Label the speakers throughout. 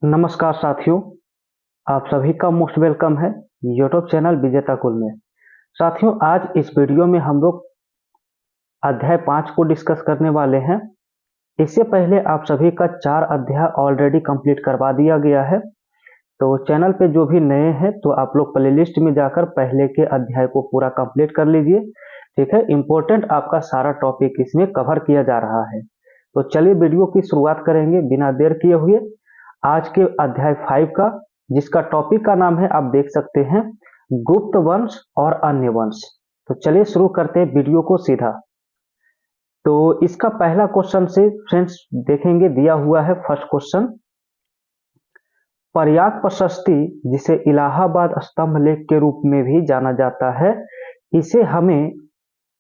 Speaker 1: नमस्कार साथियों, आप सभी का मोस्ट वेलकम है यूट्यूब चैनल विजेता कुल में। साथियों, आज इस वीडियो में हम लोग अध्याय 5 को डिस्कस करने वाले हैं। इससे पहले आप सभी का 4 अध्याय ऑलरेडी कंप्लीट करवा दिया गया है। तो चैनल पे जो भी नए हैं तो आप लोग प्लेलिस्ट में जाकर पहले के अध्याय को पूरा कंप्लीट कर लीजिए। ठीक है, इंपॉर्टेंट आपका सारा टॉपिक इसमें कवर किया जा रहा है। तो चलिए वीडियो की शुरुआत करेंगे बिना देर किए हुए आज के अध्याय 5 का, जिसका टॉपिक का नाम है, आप देख सकते हैं, गुप्त वंश और अन्य वंश। तो चलिए शुरू करते हैं वीडियो को सीधा। तो इसका पहला क्वेश्चन से फ्रेंड्स देखेंगे, दिया हुआ है फर्स्ट क्वेश्चन। प्रयाग प्रशस्ति, जिसे इलाहाबाद स्तंभ लेख के रूप में भी जाना जाता है, इसे हमें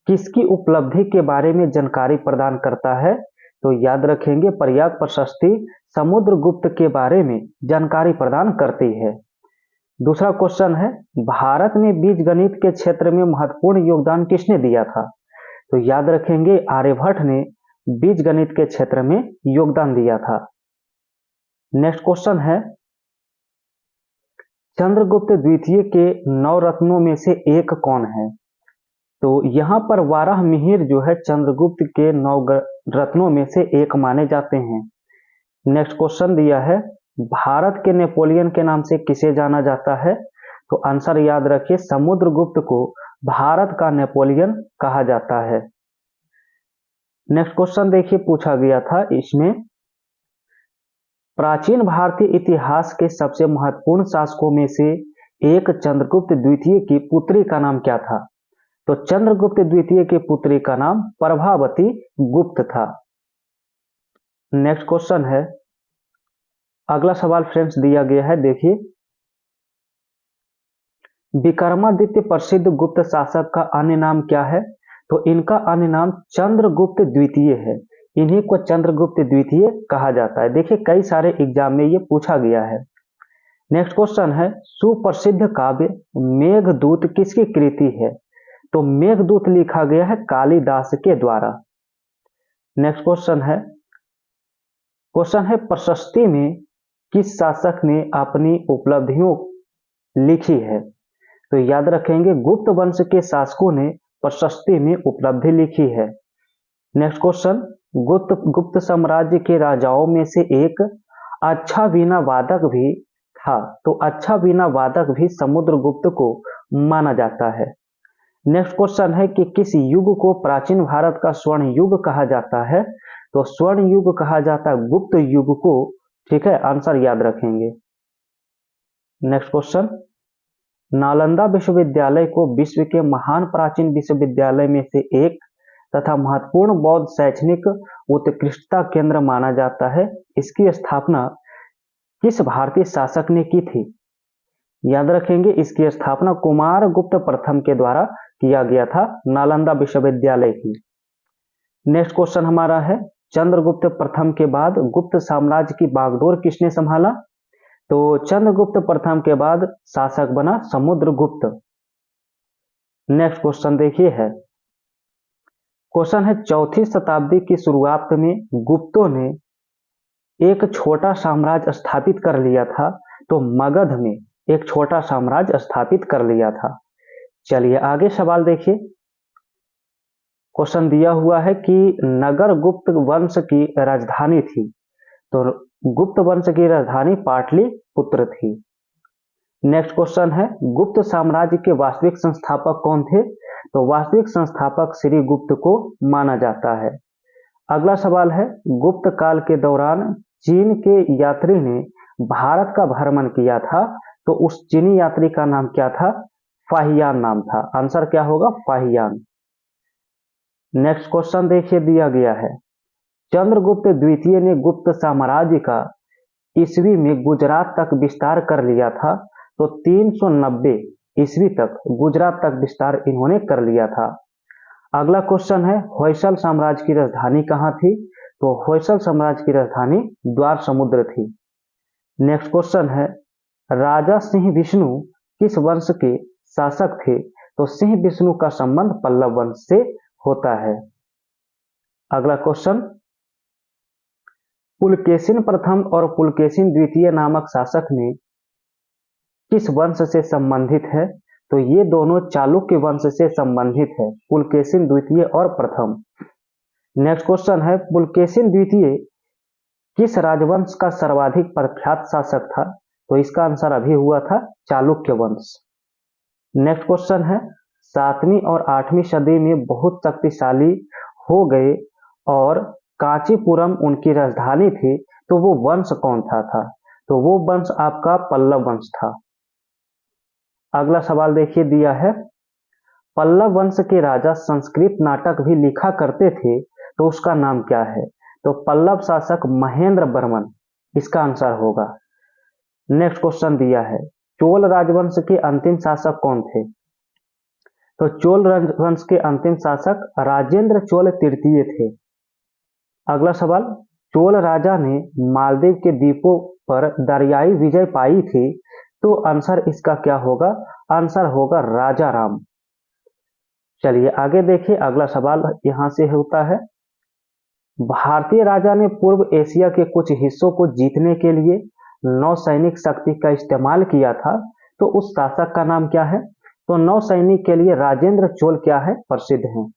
Speaker 1: किसकी उपलब्धि के बारे में जानकारी प्रदान करता है? तो याद रखेंगे, प्रयाग प्रशस्ति समुद्रगुप्त के बारे में जानकारी प्रदान करती है। दूसरा क्वेश्चन है, भारत में बीजगणित के क्षेत्र में महत्वपूर्ण योगदान किसने दिया था? तो याद रखेंगे, आर्यभट्ट ने बीजगणित के क्षेत्र में योगदान दिया था। नेक्स्ट क्वेश्चन है, चंद्रगुप्त द्वितीय के 9 रत्नों में से एक कौन है? तो यहाँ पर वाराह मिहिर जो है चंद्रगुप्त के 9 रत्नों में से एक माने जाते हैं। नेक्स्ट क्वेश्चन दिया है, भारत के नेपोलियन के नाम से किसे जाना जाता है? तो आंसर याद रखिए, समुद्रगुप्त को भारत का नेपोलियन कहा जाता है। नेक्स्ट क्वेश्चन देखिए, पूछा गया था इसमें, प्राचीन भारतीय इतिहास के सबसे महत्वपूर्ण शासकों में से एक चंद्रगुप्त द्वितीय की पुत्री का नाम क्या था? तो चंद्रगुप्त द्वितीय की पुत्री का नाम प्रभावती गुप्त था। नेक्स्ट क्वेश्चन है, अगला सवाल फ्रेंड्स दिया गया है, देखिए, विक्रमादित्य प्रसिद्ध गुप्त शासक का अन्य नाम क्या है? तो इनका अन्य नाम चंद्रगुप्त द्वितीय है। इन्हीं को चंद्रगुप्त द्वितीय कहा जाता है। देखिए, कई सारे एग्जाम में ये पूछा गया है। नेक्स्ट क्वेश्चन है, सुप्रसिद्ध काव्य मेघदूत किसकी कृति है? तो मेघदूत लिखा गया है कालिदास के द्वारा। नेक्स्ट क्वेश्चन है, प्रशस्ति में किस शासक ने अपनी उपलब्धियों लिखी है? तो याद रखेंगे, गुप्त वंश के शासकों ने प्रशस्ति में उपलब्धि लिखी है। नेक्स्ट क्वेश्चन, गुप्त साम्राज्य के राजाओं में से एक अच्छा वीणा वादक भी था। तो अच्छा वीणा वादक भी समुद्रगुप्त को माना जाता है। नेक्स्ट क्वेश्चन है कि किस युग को प्राचीन भारत का स्वर्ण युग कहा जाता है? तो स्वर्ण युग कहा जाता है गुप्त युग को। ठीक है, आंसर याद रखेंगे। नेक्स्ट क्वेश्चन, नालंदा विश्वविद्यालय को विश्व के महान प्राचीन विश्वविद्यालय में से एक तथा महत्वपूर्ण बौद्ध शैक्षणिक उत्कृष्टता केंद्र माना जाता है। इसकी स्थापना किस भारतीय शासक ने की थी? याद रखेंगे, इसकी स्थापना कुमारगुप्त प्रथम के द्वारा किया गया था, नालंदा विश्वविद्यालय की। नेक्स्ट क्वेश्चन हमारा है, चंद्रगुप्त प्रथम के बाद गुप्त साम्राज्य की बागडोर किसने संभाला? तो चंद्रगुप्त प्रथम के बाद शासक बना समुद्रगुप्त। नेक्स्ट क्वेश्चन देखिए है, क्वेश्चन है, 4वीं शताब्दी की शुरुआत में गुप्तों ने एक छोटा साम्राज्य स्थापित कर लिया था। तो मगध में एक छोटा साम्राज्य स्थापित कर लिया था। चलिए आगे सवाल देखिए। क्वेश्चन दिया हुआ है कि नगर गुप्त वंश की राजधानी थी। तो गुप्त वंश की राजधानी पाटलिपुत्र थी। नेक्स्ट क्वेश्चन है, गुप्त साम्राज्य के वास्तविक संस्थापक कौन थे? तो वास्तविक संस्थापक श्री गुप्त को माना जाता है। अगला सवाल है, गुप्त काल के दौरान चीन के यात्री ने भारत का भ्रमण किया था। तो उस चीनी यात्री का नाम क्या था? फाहियान नाम था। आंसर क्या होगा? फाहियान। नेक्स्ट क्वेश्चन देखिए, दिया गया है, चंद्रगुप्त द्वितीय ने गुप्त साम्राज्य का ईस्वी में गुजरात तक विस्तार कर लिया था। तो 390 ईस्वी तक गुजरात तक विस्तार इन्होंने कर लिया था। अगला क्वेश्चन है, होयसल साम्राज्य की राजधानी कहाँ थी? तो होयसल साम्राज्य की राजधानी द्वार समुद्र थी। नेक्स्ट क्वेश्चन है, राजा सिंह विष्णु किस वंश के शासक थे? तो सिंह विष्णु का संबंध पल्लव वंश से होता है। अगला क्वेश्चन, पुलकेशिन प्रथम और पुलकेशिन द्वितीय नामक शासक ने किस वंश से संबंधित है? तो ये दोनों चालुक्य वंश से संबंधित है, पुलकेशिन द्वितीय और प्रथम। नेक्स्ट क्वेश्चन है, पुलकेशिन द्वितीय किस राजवंश का सर्वाधिक प्रख्यात शासक था? तो इसका आंसर अभी हुआ था चालुक्य वंश। नेक्स्ट क्वेश्चन है, 7वीं और 8वीं सदी में बहुत शक्तिशाली हो गए और कांचीपुरम उनकी राजधानी थी, तो वो वंश कौन था? तो वो वंश आपका पल्लव वंश था। अगला सवाल देखिए दिया है, पल्लव वंश के राजा संस्कृत नाटक भी लिखा करते थे, तो उसका नाम क्या है? तो पल्लव शासक महेंद्र वर्मन इसका आंसर होगा। नेक्स्ट क्वेश्चन दिया है, चोल राजवंश के अंतिम शासक कौन थे? तो चोल राजवंश के अंतिम शासक राजेंद्र चोल तृतीय थे। अगला सवाल, चोल राजा ने मालदीव के द्वीपों पर दरियाई विजय पाई थी, तो आंसर इसका क्या होगा? आंसर होगा राजा राम। चलिए आगे देखिए, अगला सवाल यहां से होता है, भारतीय राजा ने पूर्व एशिया के कुछ हिस्सों को जीतने के लिए नौसैनिक शक्ति का इस्तेमाल किया था, तो उस शासक का नाम क्या है? तो नौसैनिक के लिए राजेंद्र चोल क्या है? प्रसिद्ध हैं।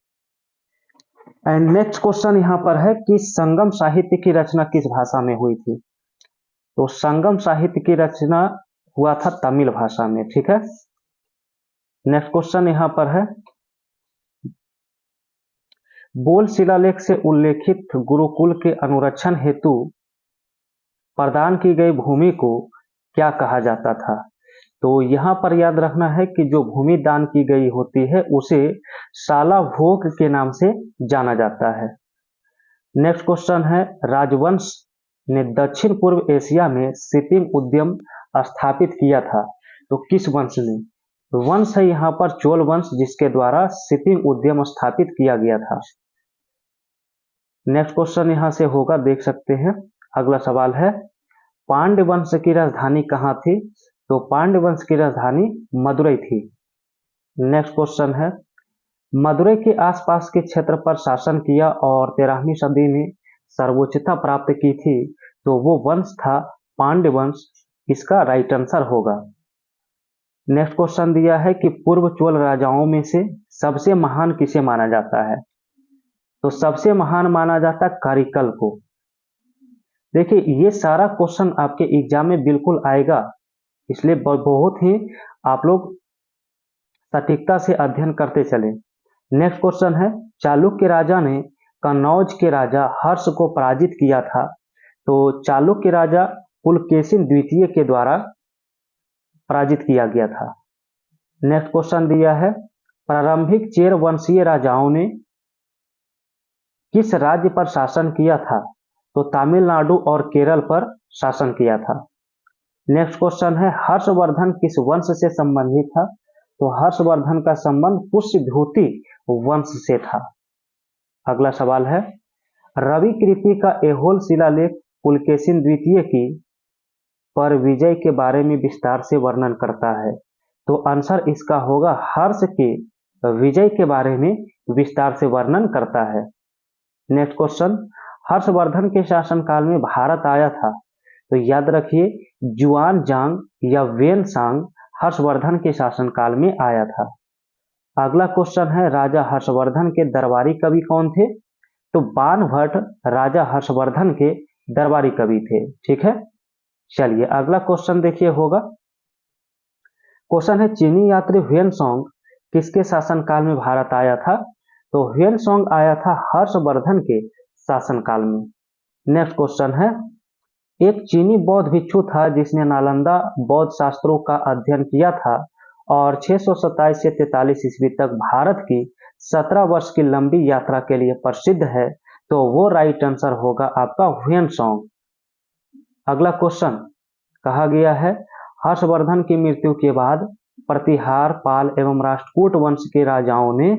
Speaker 1: एंड नेक्स्ट क्वेश्चन यहाँ पर है कि संगम साहित्य की रचना किस भाषा में हुई थी? तो संगम साहित्य की रचना हुआ था तमिल भाषा में, ठीक है। नेक्स्ट क्वेश्चन यहाँ पर है, बोल शिलालेख से उल्लेखित गुरुकुल के अनुरक्षण हेतु प्रदान की गई भूमि को क्या कहा जाता था? तो यहाँ पर याद रखना है कि जो भूमि दान की गई होती है उसे शाला भोग के नाम से जाना जाता है। नेक्स्ट क्वेश्चन है, राजवंश ने दक्षिण पूर्व एशिया में शिपिंग उद्यम स्थापित किया था, तो किस वंश ने? वंश है यहाँ पर चोल वंश, जिसके द्वारा शिपिंग उद्यम स्थापित किया गया था। नेक्स्ट क्वेश्चन यहाँ से होगा, देख सकते हैं। अगला सवाल है, पांड्य वंश की राजधानी कहाँ थी? तो पांड्य वंश की राजधानी मदुरई थी। नेक्स्ट क्वेश्चन है, मदुरई के आसपास के क्षेत्र पर शासन किया और 13वीं सदी में सर्वोच्चता प्राप्त की थी, तो वो वंश था पांड्य वंश। इसका राइट आंसर होगा। नेक्स्ट क्वेश्चन दिया है कि पूर्व चोल राजाओं में से सबसे महान किसे माना जाता है? तो सबसे महान माना जाता कारिकल को। देखिए ये सारा क्वेश्चन आपके एग्जाम में बिल्कुल आएगा, इसलिए बहुत ही आप लोग सटीकता से अध्ययन करते चले। नेक्स्ट क्वेश्चन है, चालुक्य राजा ने कन्नौज के राजा हर्ष को पराजित किया था, तो चालुक्य राजा पुलकेशिन द्वितीय के द्वारा पराजित किया गया था। नेक्स्ट क्वेश्चन दिया है, प्रारंभिक चेर वंशीय राजाओं ने किस राज्य पर शासन किया था? तो तमिलनाडु और केरल पर शासन किया था। नेक्स्ट क्वेश्चन है, हर्षवर्धन किस वंश से संबंधित था? तो हर्षवर्धन का संबंध पुष्यभूति वंश से था। अगला सवाल है, रवि कृति का ऐहोल शिलालेख पुलकेशिन द्वितीय की पर विजय के बारे में विस्तार से वर्णन करता है, तो आंसर इसका होगा हर्ष के विजय के बारे में विस्तार से वर्णन करता है। नेक्स्ट क्वेश्चन, हर्षवर्धन के शासनकाल में भारत आया था, तो याद रखिए जुआन जांग या वेन सांग हर्षवर्धन के शासनकाल में आया था। अगला क्वेश्चन है, राजा हर्षवर्धन के दरबारी कवि कौन थे? तो बाणभट्ट राजा हर्षवर्धन के दरबारी कवि थे, ठीक है। चलिए अगला क्वेश्चन देखिए होगा, क्वेश्चन है, चीनी यात्री ह्वेनसांग किसके शासनकाल में भारत आया था? तो ह्वेनसांग आया था हर्षवर्धन के शासनकाल में। नेक्स्ट क्वेश्चन है, एक चीनी बौद्ध भिक्षु था जिसने नालंदा बौद्ध शास्त्रों का अध्ययन किया था और 627 से 43 ईस्वी तक भारत की 17 वर्ष की लंबी यात्रा के लिए प्रसिद्ध है, तो वो राइट आंसर होगा आपका ह्वेनसांग। अगला क्वेश्चन कहा गया है, हर्षवर्धन की मृत्यु के बाद प्रतिहार, पाल एवं राष्ट्रकूट वंश के राजाओं ने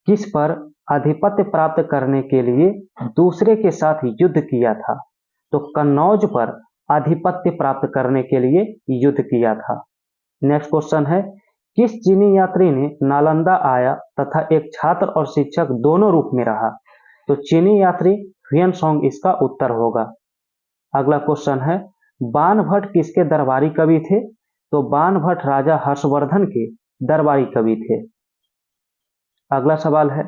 Speaker 1: किस पर आधिपत्य प्राप्त करने के लिए दूसरे के साथ युद्ध किया था? तो कन्नौज पर आधिपत्य प्राप्त करने के लिए युद्ध किया था। नेक्स्ट क्वेश्चन है, किस चीनी यात्री ने नालंदा आया तथा एक छात्र और शिक्षक दोनों रूप में रहा? तो चीनी यात्री ह्वेनसांग इसका उत्तर होगा। अगला क्वेश्चन है, बाणभट्ट किसके दरबारी कवि थे? तो बाणभट्ट राजा हर्षवर्धन के दरबारी कवि थे। अगला सवाल है,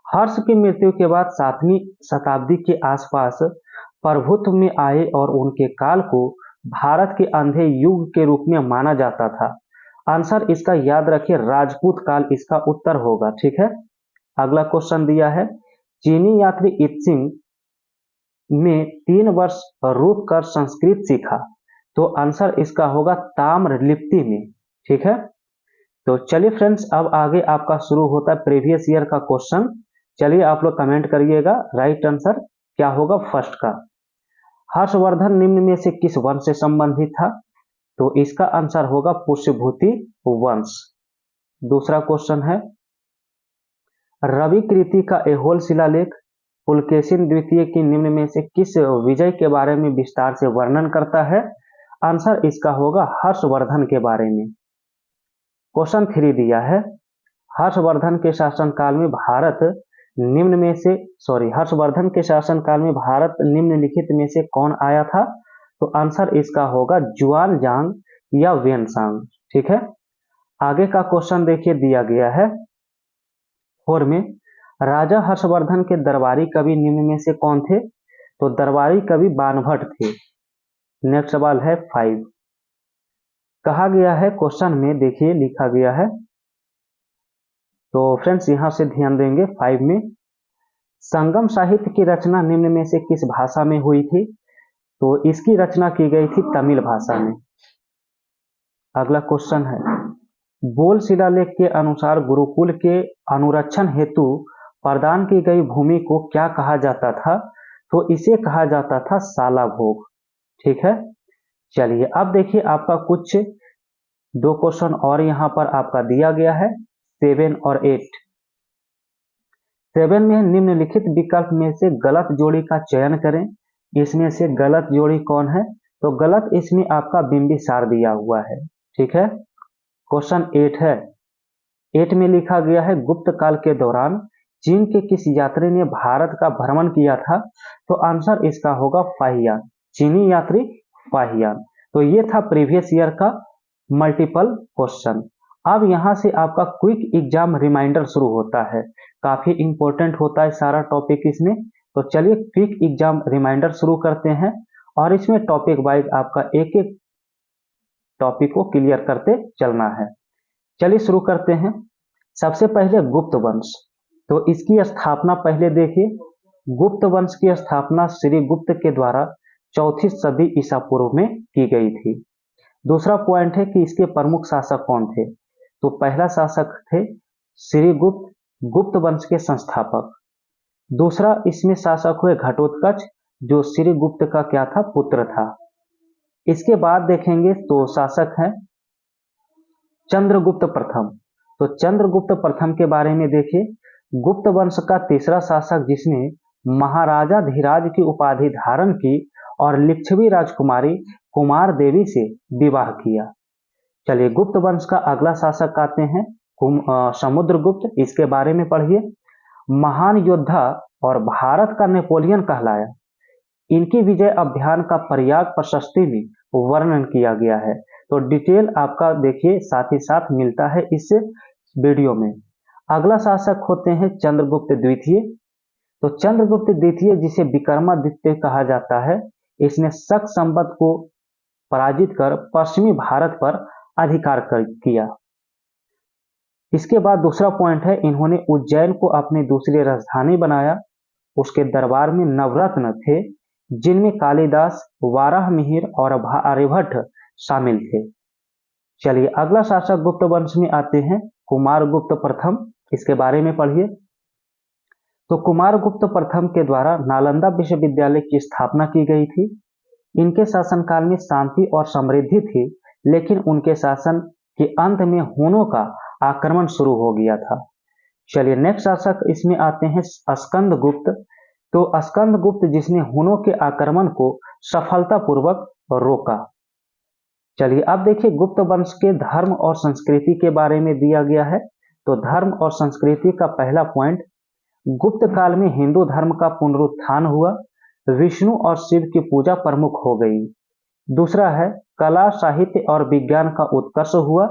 Speaker 1: हर्ष की मृत्यु के बाद 7वीं शताब्दी के आसपास प्रभुत्व में आए और उनके काल को भारत के अंधे युग के रूप में माना जाता था। आंसर इसका याद रखिए, राजपूत काल इसका उत्तर होगा। ठीक है। अगला क्वेश्चन दिया है, चीनी यात्री इत्सिंग ने 3 वर्ष रुक कर संस्कृत सीखा। तो आंसर इसका होगा ताम्रलिप्ति में। ठीक है। तो चलिए फ्रेंड्स, अब आगे आपका शुरू होता है प्रीवियस ईयर का क्वेश्चन। चलिए आप लोग कमेंट करिएगा राइट आंसर क्या होगा फर्स्ट का। हर्षवर्धन निम्न में से किस वंश से संबंधित था? तो इसका आंसर होगा पुष्यभूति वंश। दूसरा क्वेश्चन है, रवि कृति का ऐहोल शिलालेख पुलकेशिन द्वितीय की निम्न में से किस विजय के बारे में विस्तार से वर्णन करता है? आंसर इसका होगा हर्षवर्धन के बारे में। क्वेश्चन 3 दिया है, हर्षवर्धन के शासनकाल में हर्षवर्धन के शासनकाल में भारत निम्नलिखित में से कौन आया था? तो आंसर इसका होगा जुआनजांग या वेनसांग। ठीक है। आगे का क्वेश्चन देखिए दिया गया है 4 में, राजा हर्षवर्धन के दरबारी कवि निम्न में से कौन थे? तो दरबारी कवि बाणभट्ट थे। नेक्स्ट सवाल है 5, कहा गया है क्वेश्चन में देखिए लिखा गया है, तो फ्रेंड्स यहां से ध्यान देंगे 5 में, संगम साहित्य की रचना निम्न में से किस भाषा में हुई थी? तो इसकी रचना की गई थी तमिल भाषा में। अगला क्वेश्चन है, बोल शिलालेख के अनुसार गुरुकुल के अनुरक्षण हेतु प्रदान की गई भूमि को क्या कहा जाता था? तो इसे कहा जाता था साला भोग। ठीक है। चलिए अब देखिए आपका कुछ 2 क्वेश्चन और यहां पर आपका दिया गया है 7 और 8। 7 में निम्नलिखित विकल्प में से गलत जोड़ी का चयन करें। इसमें से गलत जोड़ी कौन है? तो गलत इसमें आपका बिंबिसार दिया हुआ है। ठीक है। क्वेश्चन 8 है, 8 में लिखा गया है, गुप्त काल के दौरान चीन के किस यात्री ने भारत का भ्रमण किया था? तो आंसर इसका होगा फाहियान, चीनी यात्री फाहियान। तो ये था प्रीवियस ईयर का मल्टीपल क्वेश्चन। अब यहां से आपका क्विक एग्जाम रिमाइंडर शुरू होता है, काफी इंपॉर्टेंट होता है सारा टॉपिक इसमें। तो चलिए क्विक एग्जाम रिमाइंडर शुरू करते हैं और इसमें टॉपिक वाइज आपका एक एक टॉपिक को क्लियर करते चलना है। चलिए शुरू करते हैं। सबसे पहले गुप्त वंश, तो इसकी स्थापना पहले देखिए। गुप्त वंश की स्थापना श्री गुप्त के द्वारा 4वीं सदी ईसा पूर्व में की गई थी। दूसरा पॉइंट है कि इसके प्रमुख शासक कौन थे? तो पहला शासक थे श्री गुप्त, गुप्त वंश के संस्थापक। दूसरा इसमें शासक हुए घटोत्कच, जो श्री गुप्त का क्या था? पुत्र था। इसके बाद देखेंगे तो शासक है चंद्रगुप्त प्रथम। तो चंद्रगुप्त प्रथम के बारे में देखिए, गुप्त वंश का तीसरा शासक जिसने महाराजा धीराज की उपाधि धारण की और लिच्छवी राजकुमारी कुमार देवी से विवाह किया। चलिए गुप्त वंश का अगला शासक आते हैं समुद्रगुप्त। इसके बारे में पढ़िए। महान योद्धा और भारत का नेपोलियन कहलाया। इनकी विजय अभियान का प्रयाग प्रशस्ति में वर्णन किया गया है। तो डिटेल आपका देखिए साथ ही साथ मिलता है इस वीडियो में। अगला शासक होते हैं चंद्रगुप्त द्वितीय। तो चंद्रगुप्त द्वितीय जिसे विक्रमादित्य कहा जाता है, इसने शक संवत को पराजित कर पश्चिमी भारत पर अधिकार किया। इसके बाद दूसरा पॉइंट है, इन्होंने उज्जैन को अपनी दूसरी राजधानी बनाया। उसके दरबार में नवरत्न थे जिनमें कालिदास, वाराहमिहिर और आर्यभट्ट शामिल थे। चलिए अगला शासक गुप्त वंश में आते हैं कुमारगुप्त प्रथम। इसके बारे में पढ़िए। तो कुमारगुप्त प्रथम के द्वारा नालंदा विश्वविद्यालय की स्थापना की गई थी। इनके शासनकाल में शांति और समृद्धि थी, लेकिन उनके शासन के अंत में हुनों का आक्रमण शुरू हो गया था। चलिए नेक्स्ट शासक इसमें आते हैं स्कंदगुप्त। तो स्कंदगुप्त जिसने हुनों के आक्रमण को सफलतापूर्वक रोका। चलिए अब देखिए गुप्त वंश के धर्म और संस्कृति के बारे में दिया गया है। तो धर्म और संस्कृति का पहला पॉइंट, गुप्त काल में हिंदू धर्म का पुनरुत्थान हुआ। विष्णु और शिव की पूजा प्रमुख हो गई। दूसरा है कला साहित्य और विज्ञान का उत्कर्ष हुआ।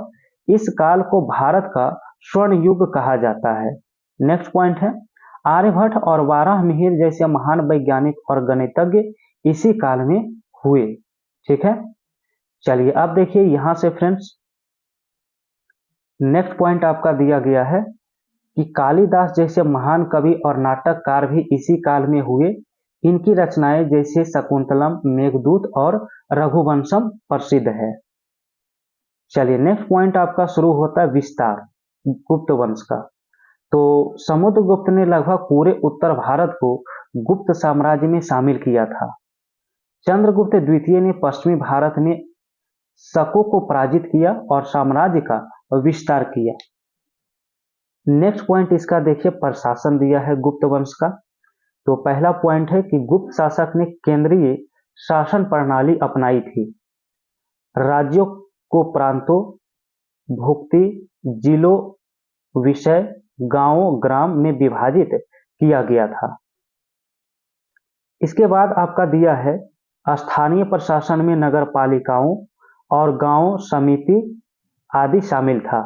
Speaker 1: इस काल को भारत का स्वर्ण युग कहा जाता है। नेक्स्ट पॉइंट है आर्यभट्ट और वाराहमिहिर जैसे महान वैज्ञानिक और गणितज्ञ इसी काल में हुए। ठीक है, चलिए अब देखिए यहां से फ्रेंड्स नेक्स्ट पॉइंट आपका दिया गया है कि कालिदास जैसे महान कवि और नाटककार भी इसी काल में हुए। इनकी रचनाएं जैसे शकुंतलम, मेघदूत और रघुवंशम प्रसिद्ध है। चलिए नेक्स्ट पॉइंट आपका शुरू होता है विस्तार गुप्त वंश का। तो समुद्रगुप्त ने लगभग पूरे उत्तर भारत को गुप्त साम्राज्य में शामिल किया था। चंद्रगुप्त द्वितीय ने पश्चिमी भारत में शकों को पराजित किया और साम्राज्य का विस्तार किया। नेक्स्ट पॉइंट इसका देखिए प्रशासन दिया है गुप्त वंश का। तो पहला पॉइंट है कि गुप्त शासक ने केंद्रीय शासन प्रणाली अपनाई थी। राज्यों को प्रांतों, भुक्ति, जिलों, विषय, गांवों, ग्राम में विभाजित किया गया था। इसके बाद आपका दिया है स्थानीय प्रशासन में नगर पालिकाओं और गांव समिति आदि शामिल था।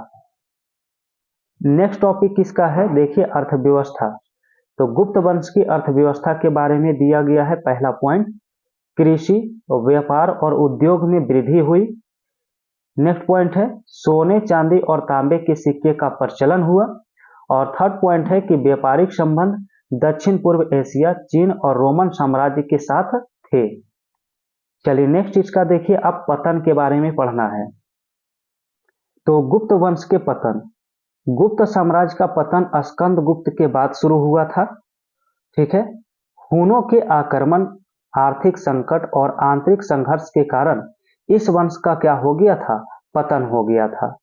Speaker 1: नेक्स्ट टॉपिक किसका है देखिए अर्थव्यवस्था। तो गुप्त वंश की अर्थव्यवस्था के बारे में दिया गया है। पहला पॉइंट कृषि, व्यापार और उद्योग में वृद्धि हुई। नेक्स्ट पॉइंट है सोने, चांदी और तांबे के सिक्के का प्रचलन हुआ। और थर्ड पॉइंट है कि व्यापारिक संबंध दक्षिण पूर्व एशिया, चीन और रोमन साम्राज्य के साथ थे। चलिए नेक्स्ट इसका देखिए अब पतन के बारे में पढ़ना है। तो गुप्त वंश के पतन, गुप्त साम्राज्य का पतन स्कंदगुप्त के बाद शुरू हुआ था। ठीक है, हुनों के आक्रमण, आर्थिक संकट और आंतरिक संघर्ष के कारण इस वंश का क्या हो गया था, पतन हो गया था।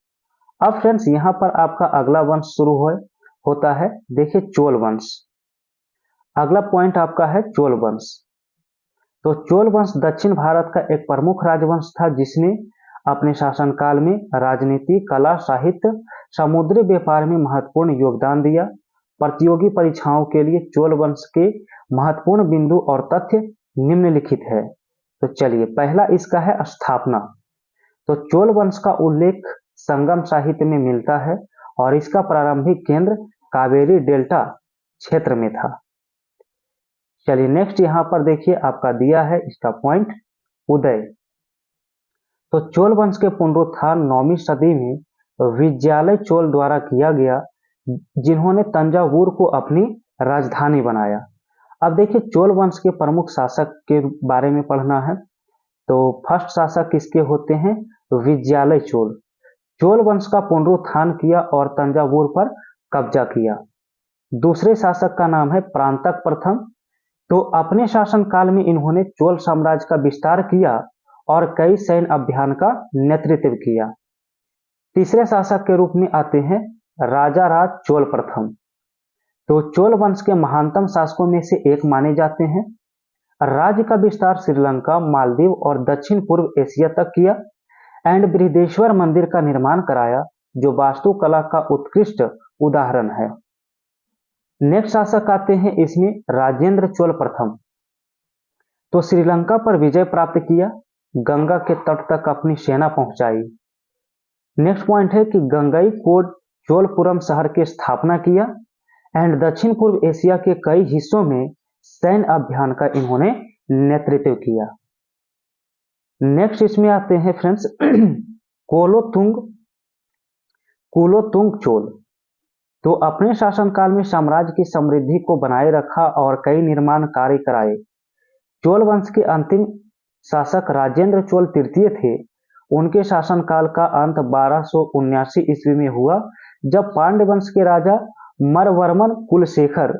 Speaker 1: अब फ्रेंड्स यहां पर आपका अगला वंश शुरू होता है देखिए चोल वंश। अगला पॉइंट आपका है चोल वंश। तो चोल वंश दक्षिण भारत का एक प्रमुख राजवंश था जिसने अपने शासनकाल में राजनीति, कला, साहित्य, समुद्री व्यापार में महत्वपूर्ण योगदान दिया। प्रतियोगी परीक्षाओं के लिए चोल वंश के महत्वपूर्ण बिंदु और तथ्य निम्नलिखित है। तो चलिए पहला इसका है स्थापना। तो चोल वंश का उल्लेख संगम साहित्य में मिलता है और इसका प्रारंभिक केंद्र कावेरी डेल्टा क्षेत्र में था। चलिए नेक्स्ट यहां पर देखिए आपका दिया है इसका पॉइंट उदय। तो चोल वंश के पुनरुत्थान 9वीं सदी में विजयालय चोल द्वारा किया गया, जिन्होंने तंजावुर को अपनी राजधानी बनाया। अब देखिए चोल वंश के प्रमुख शासक के बारे में पढ़ना है। तो फर्स्ट शासक किसके होते हैं, विजयालय चोल। चोल वंश का पुनरुत्थान किया और तंजावुर पर कब्जा किया। दूसरे शासक का नाम है प्रांतक प्रथम। तो अपने शासनकाल में इन्होंने चोल साम्राज्य का विस्तार किया और कई सैन्य अभियान का नेतृत्व किया। तीसरे शासक के रूप में आते हैं राजा राज चोल प्रथम। तो चोल वंश के महानतम शासकों में से एक माने जाते हैं। राज्य का विस्तार श्रीलंका, मालदीव और दक्षिण पूर्व एशिया तक किया एंड बृहदेश्वर मंदिर का निर्माण कराया, जो वास्तुकला का उत्कृष्ट उदाहरण है। नेक्स्ट शासक आते हैं इसमें राजेंद्र चोल प्रथम। तो श्रीलंका पर विजय प्राप्त किया, गंगा के तट तक अपनी सेना पहुंचाई। नेक्स्ट पॉइंट है कि गंगई कोड चोलपुरम शहर की स्थापना किया एंड दक्षिण पूर्व एशिया के कई हिस्सों में सैन्य अभियान का इन्होंने नेतृत्व किया। नेक्स्ट इसमें आते हैं फ्रेंड्स कुलोतुंग चोल। तो अपने शासनकाल में साम्राज्य की समृद्धि को बनाए रखा और कई निर्माण कार्य कराए। चोल वंश के अंतिम शासक राजेंद्र चोल तृतीय थे। उनके शासनकाल का अंत 1279 ईस्वी में हुआ, जब पांड्य वंश के राजा मरवर्मन कुलशेखर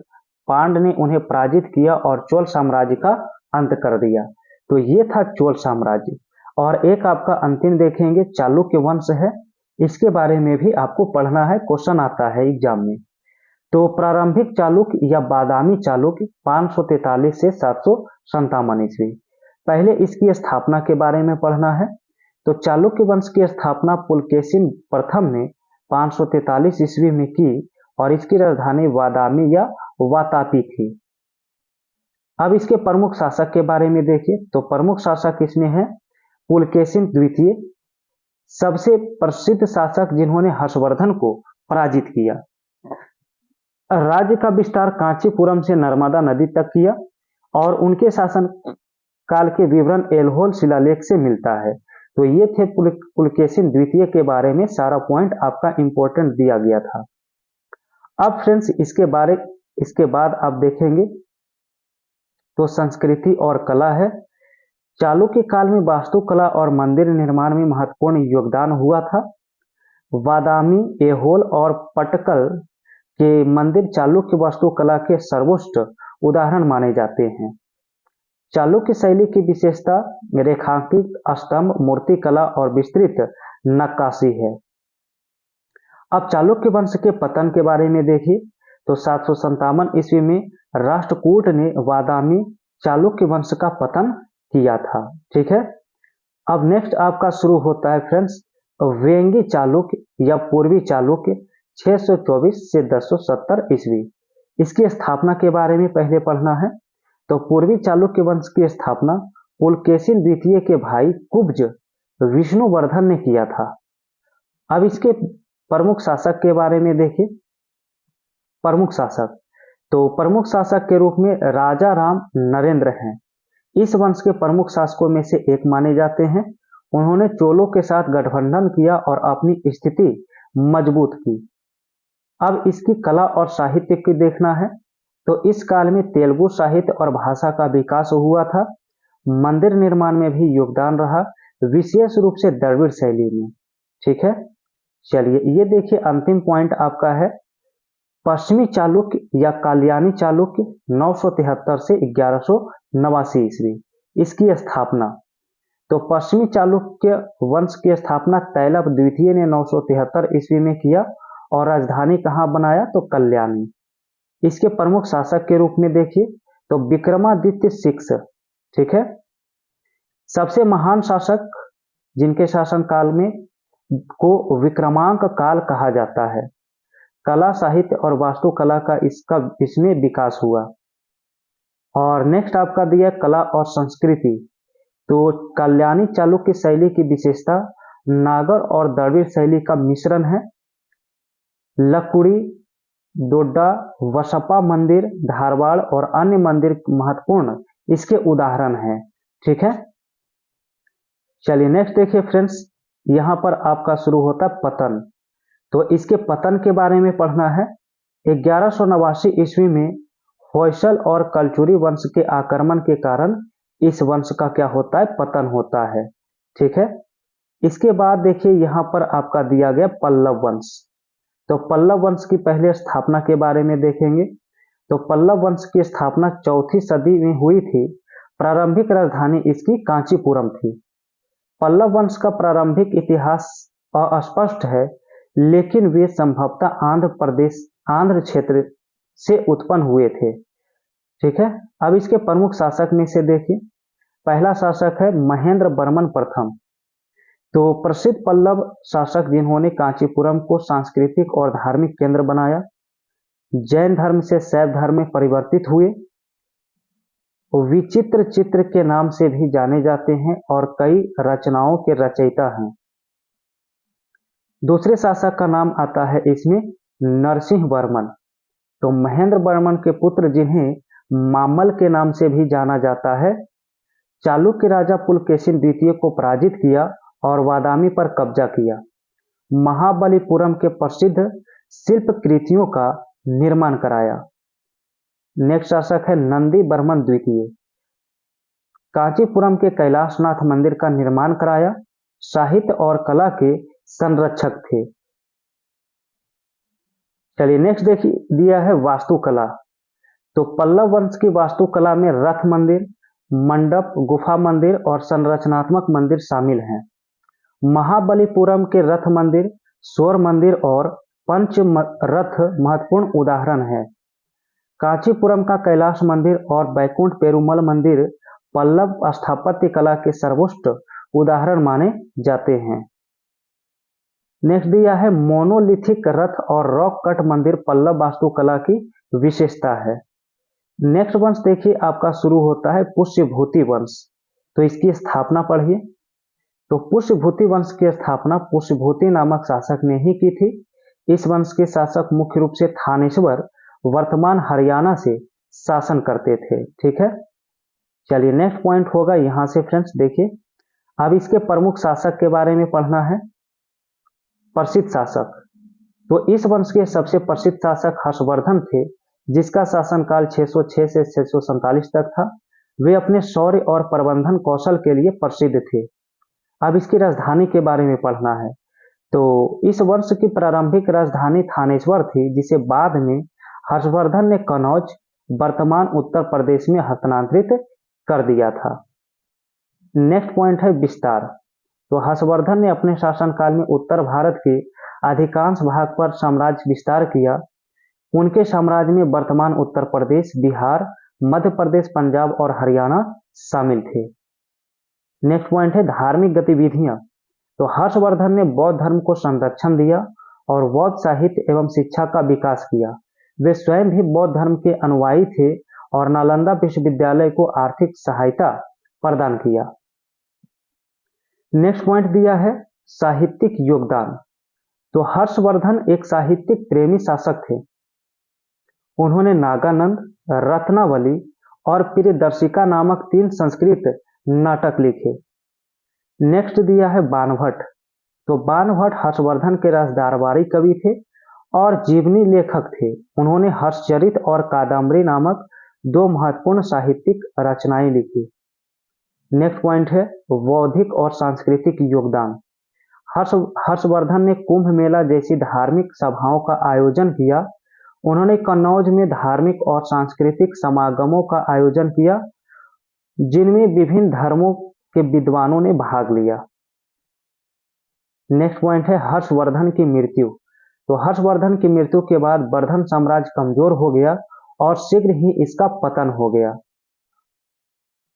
Speaker 1: पांड्य ने उन्हें पराजित किया और चोल साम्राज्य का अंत कर दिया। तो ये था चोल साम्राज्य। और एक आपका अंतिम देखेंगे चालुक्य वंश है, इसके बारे में भी आपको पढ़ना है, क्वेश्चन आता है एग्जाम में। तो प्रारंभिक चालुक्य या बादामी चालुक्य 543 से 757 ईस्वी। पहले इसकी स्थापना के बारे में पढ़ना है। तो चालुक्य वंश की स्थापना पुलकेशिन प्रथम ने 543 ईस्वी में की और इसकी राजधानी वादामी या वातापी थी। अब इसके प्रमुख शासक के बारे में देखिए, तो प्रमुख शासक इसमें है पुलकेशिन द्वितीय, सबसे प्रसिद्ध शासक जिन्होंने हर्षवर्धन को पराजित किया। राज्य का विस्तार कांचीपुरम से नर्मदा नदी तक किया और उनके शासन काल के विवरण एल्होल शिलालेख से मिलता है। तो ये थे पुलकेशिन द्वितीय के बारे में सारा पॉइंट आपका इंपॉर्टेंट दिया गया था। अब फ्रेंड्स इसके बाद आप देखेंगे तो संस्कृति और कला है। चालुक्य काल में वास्तुकला और मंदिर निर्माण में महत्वपूर्ण योगदान हुआ था। बादामी, ऐहोल और पटकल के मंदिर चालुक्य वास्तुकला के सर्वोच्च उदाहरण माने जाते हैं। चालुक्य शैली की विशेषता रेखांकित स्तंभ, मूर्तिकला और विस्तृत नक्काशी है। अब चालुक्य वंश के पतन के बारे में देखिए, तो 757 ईस्वी में राष्ट्रकूट ने बादामी चालुक्य वंश का पतन किया था। ठीक है, अब नेक्स्ट आपका शुरू होता है फ्रेंड्स वेंगी चालुक्य या पूर्वी चालुक्य 624 से 1070 ईस्वी। इसकी स्थापना के बारे में पहले पढ़ना है। तो पूर्वी चालुक्य वंश की स्थापना पुलकेशिन द्वितीय के भाई कुब्ज विष्णुवर्धन ने किया था। अब इसके प्रमुख शासक के बारे में देखिए। प्रमुख शासक, तो प्रमुख शासक के रूप में राजा राम नरेंद्र हैं। इस वंश के प्रमुख शासकों में से एक माने जाते हैं। उन्होंने चोलों के साथ गठबंधन किया और अपनी स्थिति मजबूत की। अब इसकी कला और साहित्य की देखना है, तो इस काल में तेलुगु साहित्य और भाषा का विकास हुआ था। मंदिर निर्माण में भी योगदान रहा, विशेष रूप से द्रविड़ शैली में। ठीक है, चलिए ये देखिए अंतिम पॉइंट आपका है पश्चिमी चालुक्य या काल्यानी चालुक्य 973 से 1189 ईस्वी। इसकी स्थापना, तो पश्चिमी चालुक्य वंश की स्थापना तैलप द्वितीय ने 973 ईस्वी में किया और राजधानी कहाँ बनाया, तो कल्याणी। इसके प्रमुख शासक के रूप में देखिए तो विक्रमादित्य 6। ठीक है, सबसे महान शासक जिनके शासन काल में को विक्रमांक काल कहा जाता है। कला, साहित्य और वास्तुकला का इसमें विकास हुआ। और नेक्स्ट आपका दिया कला और संस्कृति, तो कल्याणी चालुक्य शैली की विशेषता नागर और द्रविड़ शैली का मिश्रण है। लकुड़ी, डोडा, वसपा मंदिर, धारवाड़ और अन्य मंदिर महत्वपूर्ण इसके उदाहरण हैं। ठीक है, चलिए नेक्स्ट देखिए फ्रेंड्स, यहां पर आपका शुरू होता है पतन। तो इसके पतन के बारे में पढ़ना है। 1189 ईस्वी में होयसल और कलचुरी वंश के आक्रमण के कारण इस वंश का क्या होता है, पतन होता है। ठीक है, इसके बाद देखिए यहां पर आपका दिया गया पल्लव वंश। तो पल्लव वंश की पहले स्थापना के बारे में देखेंगे। तो पल्लव वंश की स्थापना 4वीं सदी में हुई थी। प्रारंभिक राजधानी इसकी कांचीपुरम थी। पल्लव वंश का प्रारंभिक इतिहास अस्पष्ट है, लेकिन वे संभवतः आंध्र क्षेत्र से उत्पन्न हुए थे। ठीक है, अब इसके प्रमुख शासक में से देखिए, पहला शासक है महेंद्र वर्मन प्रथम। तो प्रसिद्ध पल्लव शासक जिन्होंने कांचीपुरम को सांस्कृतिक और धार्मिक केंद्र बनाया, जैन धर्म से शैव धर्म में परिवर्तित हुए, विचित्र चित्र के नाम से भी जाने जाते हैं और कई रचनाओं के रचयिता हैं। दूसरे शासक का नाम आता है इसमें नरसिंह वर्मन। तो महेंद्र वर्मन के पुत्र जिन्हें मामल के नाम से भी जाना जाता है, चालुक्य राजा पुलकेशिन द्वितीय को पराजित किया और बादामी पर कब्जा किया। महाबलीपुरम के प्रसिद्ध शिल्प कृतियों का निर्माण कराया। नेक्स्ट शासक है नंदी वर्मन द्वितीय। कांचीपुरम के कैलाशनाथ मंदिर का निर्माण कराया। साहित्य और कला के संरक्षक थे। चलिए नेक्स्ट देखिए दिया है वास्तुकला। तो पल्लव वंश की वास्तुकला में रथ मंदिर, मंडप, गुफा मंदिर और संरचनात्मक मंदिर शामिल हैं। महाबलीपुरम के रथ मंदिर, स्वर्ण मंदिर और पंच रथ महत्वपूर्ण उदाहरण हैं। कांचीपुरम का कैलाश मंदिर और बैकुंठ पेरुमल मंदिर पल्लव स्थापत्य कला के सर्वोच्च उदाहरण माने जाते हैं। नेक्स्ट दिया है मोनोलिथिक रथ और रॉक कट मंदिर पल्लव वास्तुकला की विशेषता है। नेक्स्ट वंश देखिए आपका शुरू होता है पुष्यभूति वंश। तो इसकी स्थापना पढ़िए। तो पुष्यभूति वंश की स्थापना पुष्यभूति नामक शासक ने ही की थी। इस वंश के शासक मुख्य रूप से थानेश्वर वर्तमान हरियाणा से शासन करते थे। ठीक है, चलिए नेक्स्ट पॉइंट होगा यहां से फ्रेंड्स देखिए। अब इसके प्रमुख शासक के बारे में पढ़ना है। प्रसिद्ध शासक, तो इस वंश के सबसे प्रसिद्ध शासक हर्षवर्धन थे, जिसका शासनकाल 606 से 647 तक था। वे अपने शौर्य और प्रबंधन कौशल के लिए प्रसिद्ध थे। अब इसकी राजधानी के बारे में पढ़ना है। तो इस वंश की प्रारंभिक राजधानी थानेश्वर थी, जिसे बाद में हर्षवर्धन ने कनौज वर्तमान उत्तर प्रदेश में हस्तांतरित कर दिया था। नेक्स्ट पॉइंट है विस्तार। तो हर्षवर्धन ने अपने शासनकाल में उत्तर भारत के अधिकांश भाग पर साम्राज्य विस्तार किया। उनके साम्राज्य में वर्तमान उत्तर प्रदेश, बिहार, मध्य प्रदेश, पंजाब और हरियाणा शामिल थे। नेक्स्ट पॉइंट है धार्मिक गतिविधियां। तो हर्षवर्धन ने बौद्ध धर्म को संरक्षण दिया और बौद्ध साहित्य एवं शिक्षा का विकास किया। वे स्वयं भी बौद्ध धर्म के अनुयायी थे और नालंदा विश्वविद्यालय को आर्थिक सहायता प्रदान किया। नेक्स्ट पॉइंट दिया है साहित्यिक योगदान। तो हर्षवर्धन एक साहित्यिक प्रेमी शासक थे। उन्होंने नागानंद, रत्नावली और प्रियदर्शिका नामक 3 संस्कृत नाटक लिखे। नेक्स्ट दिया है बाणभट्ट। तो बाणभट्ट हर्षवर्धन के राजदरबारी कवि थे और जीवनी लेखक थे। उन्होंने हर्षचरित और कादम्बरी नामक 2 महत्वपूर्ण साहित्यिक रचनाएं लिखी। नेक्स्ट पॉइंट है बौद्धिक और सांस्कृतिक योगदान। हर्षवर्धन ने कुंभ मेला जैसी धार्मिक सभाओं का आयोजन किया। उन्होंने कन्नौज में धार्मिक और सांस्कृतिक समागमों का आयोजन किया, जिनमें विभिन्न धर्मों के विद्वानों ने भाग लिया। नेक्स्ट पॉइंट है हर्षवर्धन की मृत्यु। तो हर्षवर्धन की मृत्यु के बाद वर्धन साम्राज्य कमजोर हो गया और शीघ्र ही इसका पतन हो गया।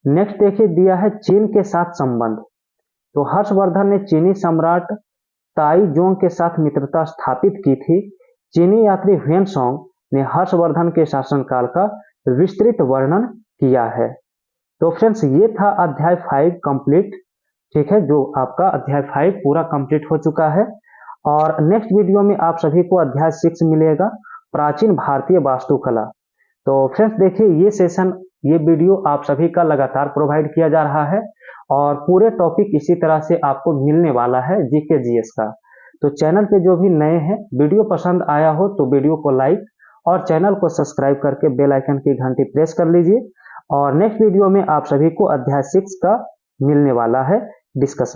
Speaker 1: नेक्स्ट देखिए दिया है चीन के साथ संबंध। तो हर्षवर्धन ने चीनी सम्राट ताइजोंग के साथ मित्रता स्थापित की थी। चीनी यात्री ह्वेनसांग ने हर्षवर्धन के शासनकाल का विस्तृत वर्णन किया है। तो फ्रेंड्स ये था अध्याय 5 कंप्लीट। ठीक है, जो आपका अध्याय 5 पूरा कंप्लीट हो चुका है और नेक्स्ट वीडियो में आप सभी को अध्याय 6 मिलेगा, प्राचीन भारतीय वास्तुकला। तो फ्रेंड्स देखिए ये वीडियो आप सभी का लगातार प्रोवाइड किया जा रहा है और पूरे टॉपिक इसी तरह से आपको मिलने वाला है जीके जीएस का। तो चैनल पे जो भी नए हैं, वीडियो पसंद आया हो तो वीडियो को लाइक और चैनल को सब्सक्राइब करके बेल आइकन की घंटी प्रेस कर लीजिए और नेक्स्ट वीडियो में आप सभी को अध्याय 6 का मिलने वाला है डिस्कशन।